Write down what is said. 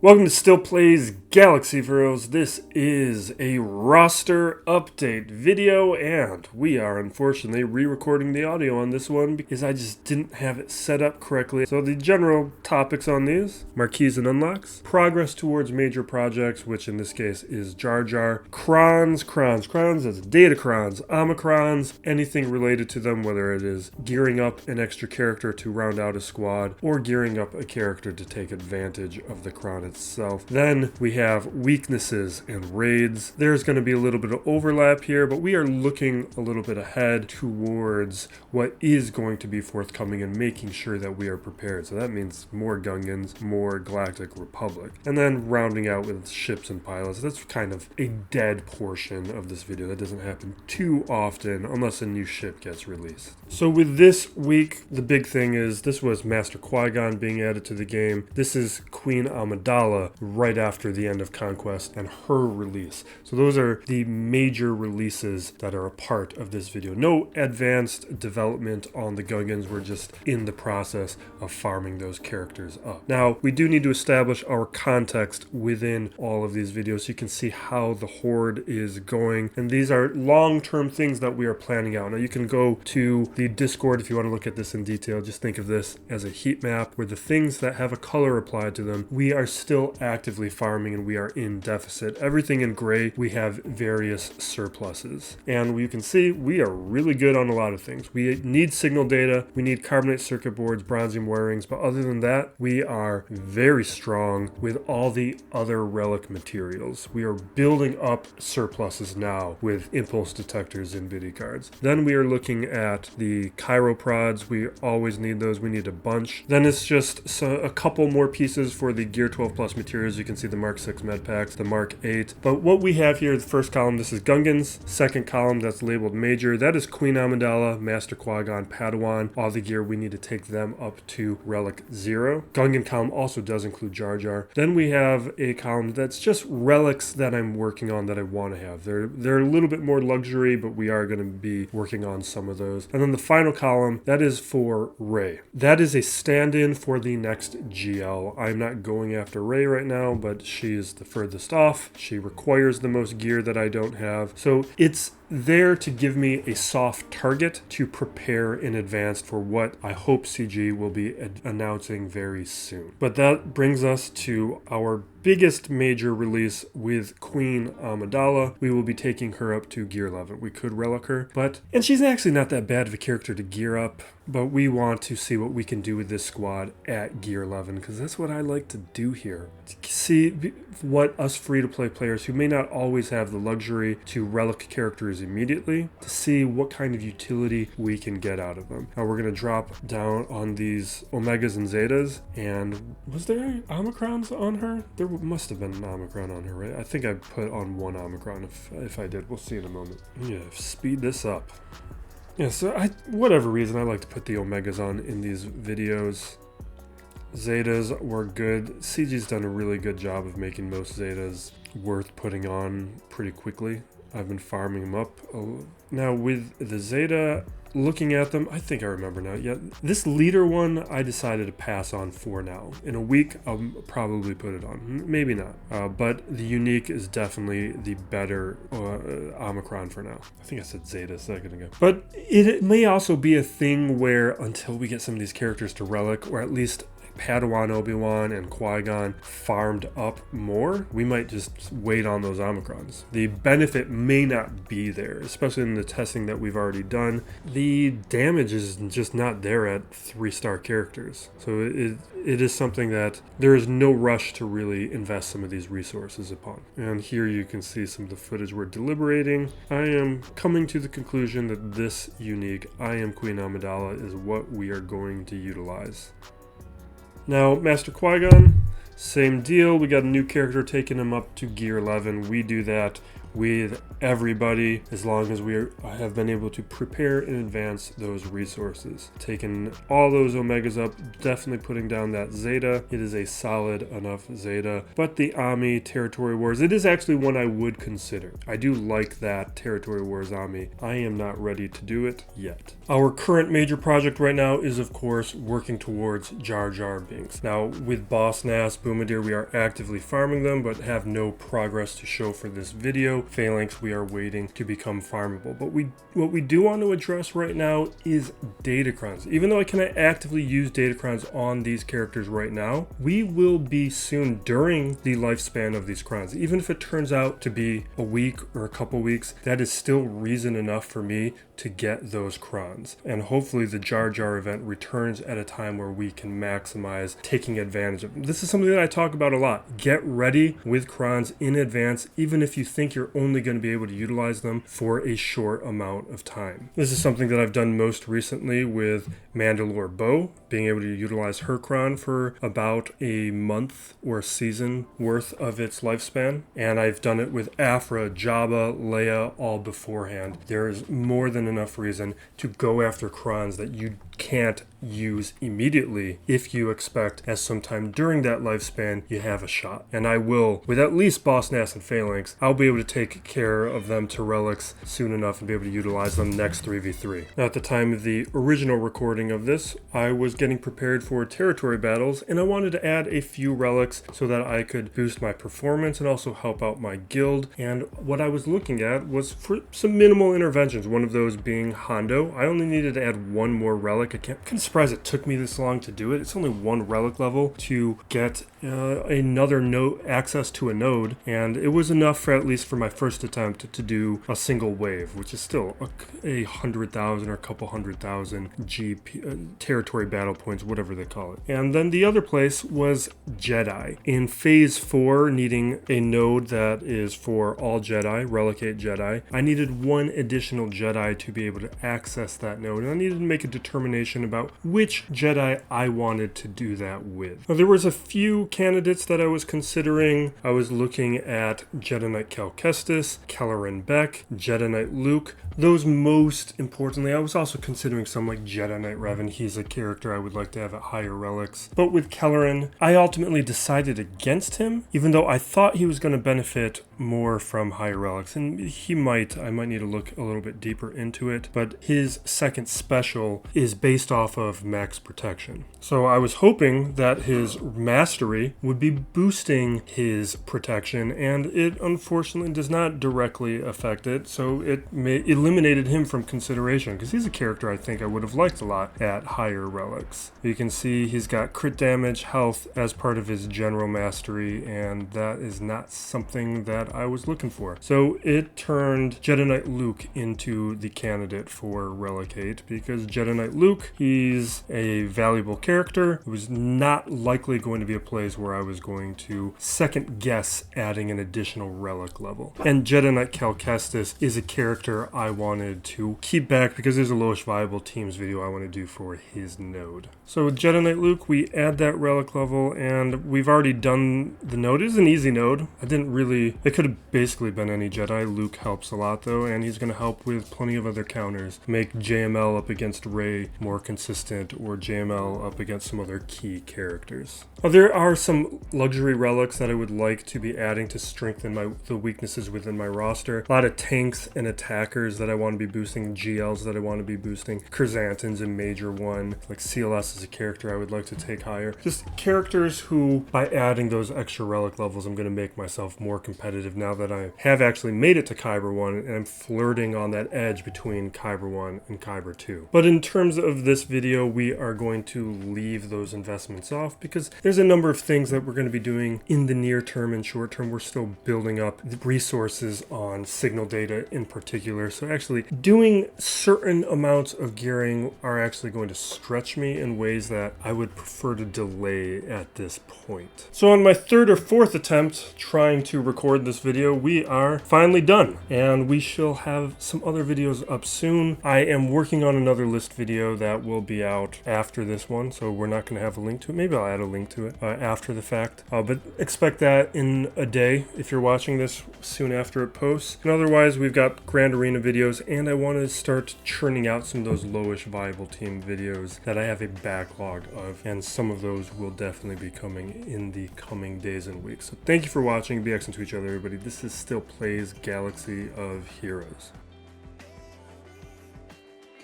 Welcome to Still Plays Galaxy Heroes. This is a roster update video, and we are unfortunately re-recording the audio on this one because I just didn't have it set up correctly. So the general topics on these: marquees and unlocks, progress towards major projects, which in this case is Jar Jar, crons, that's Datacrons, Omicrons, anything related to them, whether it is gearing up an extra character to round out a squad or gearing up a character to take advantage of the cron itself. Then we have weaknesses and raids. There's going to be a little bit of overlap here, but we are looking a little bit ahead towards what is going to be forthcoming and making sure that we are prepared. So that means more Gungans, more Galactic Republic, and then rounding out with ships and pilots. That's kind of a dead portion of this video. That doesn't happen too often unless a new ship gets released. So with this week, the big thing is this was Master Qui-Gon being added to the game. This is Queen Amidala right after the end of Conquest and her release. So those are the major releases that are a part of this video. No advanced development on the Gungans. We're just in the process of farming those characters up. Now, we do need to establish our context within all of these videos so you can see how the Horde is going. And these are long-term things that we are planning out. Now, you can go to the Discord if you want to look at this in detail. Just think of this as a heat map where the things that have a color applied to them, we are still actively farming and we are in deficit. Everything in gray, we have various surpluses. And you can see we are really good on a lot of things. We need signal data, we need carbonate circuit boards, bronzium wirings, but other than that, we are very strong with all the other relic materials. We are building up surpluses now with impulse detectors and biddy cards. Then we are looking at the chiroprods. We always need those. We need a bunch. Then it's just a couple more pieces for the Gear 12 Plus materials. You can see the Mark 6 med packs, the Mark 8. But what we have here, the first column, this is Gungans. Second column, that's labeled Major. That is Queen Amidala, Master Qui-Gon, Padawan. All the gear, we need to take them up to Relic 0. Gungan column also does include Jar Jar. Then we have a column that's just relics that I'm working on that I want to have. They're a little bit more luxury, but we are going to be working on some of those. And then the final column, that is for Rey. That is a stand-in for the next GL. I'm not going after Rey right now, but she is the furthest off. She requires the most gear that I don't have. So it's there to give me a soft target to prepare in advance for what I hope CG will be announcing very soon. But that brings us to our biggest major release with Queen Amidala. We will be taking her up to Gear 11. We could relic her, and she's actually not that bad of a character to gear up, but we want to see what we can do with this squad at Gear 11, because that's what I like to do here. To see what us free-to-play players who may not always have the luxury to relic characters immediately, to see what kind of utility we can get out of them. Now we're going to drop down on these Omegas and Zetas, and was there Omicrons on her? There must have been an Omicron on her, right? I think I put on one Omicron. If I did, we'll see in a moment. Yeah, speed this up. Yeah, so whatever reason, I like to put the Omegas on in these videos. Zetas were good. CG's done a really good job of making most Zetas worth putting on pretty quickly. I've been farming them up. Now with the Zeta, looking at them, I think I remember now. Yeah, this leader one, I decided to pass on for now. In a week, I'll probably put it on. Maybe not. But the unique is definitely the better Omicron for now. I think I said Zeta a second ago. But it may also be a thing where until we get some of these characters to relic, or at least Padawan, Obi-Wan, and Qui-Gon farmed up more, we might just wait on those Omicrons. The benefit may not be there, especially in the testing that we've already done. The damage is just not there at 3-star characters. So it is something that there is no rush to really invest some of these resources upon. And here you can see some of the footage we're deliberating. I am coming to the conclusion that this unique, I am Queen Amidala, is what we are going to utilize. Now, Master Qui-Gon, same deal. We got a new character taking him up to Gear 11. We do that with everybody as long as we have been able to prepare in advance those resources. Taking all those Omegas up, definitely putting down that Zeta. It is a solid enough Zeta. But the Ami Territory Wars, it is actually one I would consider. I do like that Territory Wars Ami. I am not ready to do it yet. Our current major project right now is, of course, working towards Jar Jar Binks. Now, with Boss Nass, Boomadir, we are actively farming them, but have no progress to show for this video. Phalanx, we are waiting to become farmable. But what we do want to address right now is Datacrons. Even though I cannot actively use Datacrons on these characters right now, we will be soon during the lifespan of these crons. Even if it turns out to be a week or a couple weeks, that is still reason enough for me to get those crons. And hopefully the Jar Jar event returns at a time where we can maximize taking advantage of them. This is something that I talk about a lot. Get ready with crons in advance, even if you think you're only going to be able to utilize them for a short amount of time. This is something that I've done most recently with Mandalore Bow, being able to utilize her cron for about a month or a season worth of its lifespan. And I've done it with Afra, Jabba, Leia, all beforehand. There is more than enough reason to go after crons that you can't use immediately if you expect as sometime during that lifespan you have a shot. And I will, with at least Boss Nass and Phalanx, I'll be able to take care of them to Relics soon enough and be able to utilize them next 3v3. Now, at the time of the original recording of this, I was getting prepared for territory battles, and I wanted to add a few relics so that I could boost my performance and also help out my guild. And what I was looking at was for some minimal interventions, one of those being Hondo. I only needed to add one more relic. I'm surprised it took me this long to do it. It's only one relic level to get another node, access to a node, and it was enough for at least for my first attempt to do a single wave, which is still a 100,000 or a couple 100,000 GP territory battle points, whatever they call it. And then the other place was Jedi. In phase 4, needing a node that is for all Jedi, Relicate Jedi, I needed one additional Jedi to be able to access that node, and I needed to make a determination about which Jedi I wanted to do that with. Now, there was a few candidates that I was considering. I was looking at Jedi Knight Cal Kestis, Kelleran Beck, Jedi Knight Luke. Those most importantly, I was also considering some like Jedi Knight Revan. He's a character I would like to have at higher relics. But with Kelleran, I ultimately decided against him, even though I thought he was going to benefit more from higher relics. And I might need to look a little bit deeper into it, but his second special is based off of max protection. So I was hoping that his mastery would be boosting his protection, and it unfortunately does not directly affect it, so it eliminated him from consideration, because he's a character I think I would have liked a lot at higher relics. You can see he's got crit damage, health as part of his general mastery, and that is not something that I was looking for. So it turned Jedi Knight Luke into the candidate for Relicate, because Jedi Knight Luke, he's a valuable character. It was not likely going to be a place where I was going to second guess adding an additional relic level. And Jedi Knight Cal Kestis is a character I wanted to keep back because there's a lowest viable teams video I want to do for his node. So with Jedi Knight Luke, we add that relic level, and we've already done the node. It is an easy node. It could have basically been any Jedi. Luke helps a lot though, and he's going to help with plenty of other counters. Make JML up against Rey more consistent, or JML up against some other key characters. There are some luxury relics that I would like to be adding to strengthen the weaknesses within my roster. A lot of tanks and attackers that I want to be boosting, GLs that I want to be boosting. Chrysanthem's a major one. Like CLS is a character I would like to take higher. Just characters who, by adding those extra relic levels, I'm going to make myself more competitive now that I have actually made it to Kyber 1, and I'm flirting on that edge between Kyber 1 and Kyber 2. But in terms of this video, we are going to leave those investments off because there's a number of things that we're going to be doing in the near term and short term. We're still building up the resources on signal data in particular. So actually doing certain amounts of gearing are actually going to stretch me in ways that I would prefer to delay at this point. So on my third or fourth attempt trying to record this video, we are finally done, and we shall have some other videos up soon. I am working on another list video that will be out after this one, so we're not going to have a link to it. Maybe I'll add a link to it after the fact, but expect that in a day if you're watching this soon after it posts. And otherwise, we've got Grand Arena videos, and I want to start churning out some of those lowish viable team videos that I have a backlog of, and some of those will definitely be coming in the coming days and weeks. So thank you for watching. Be excellent to each other, everybody. This is still Plays Galaxy of Heroes.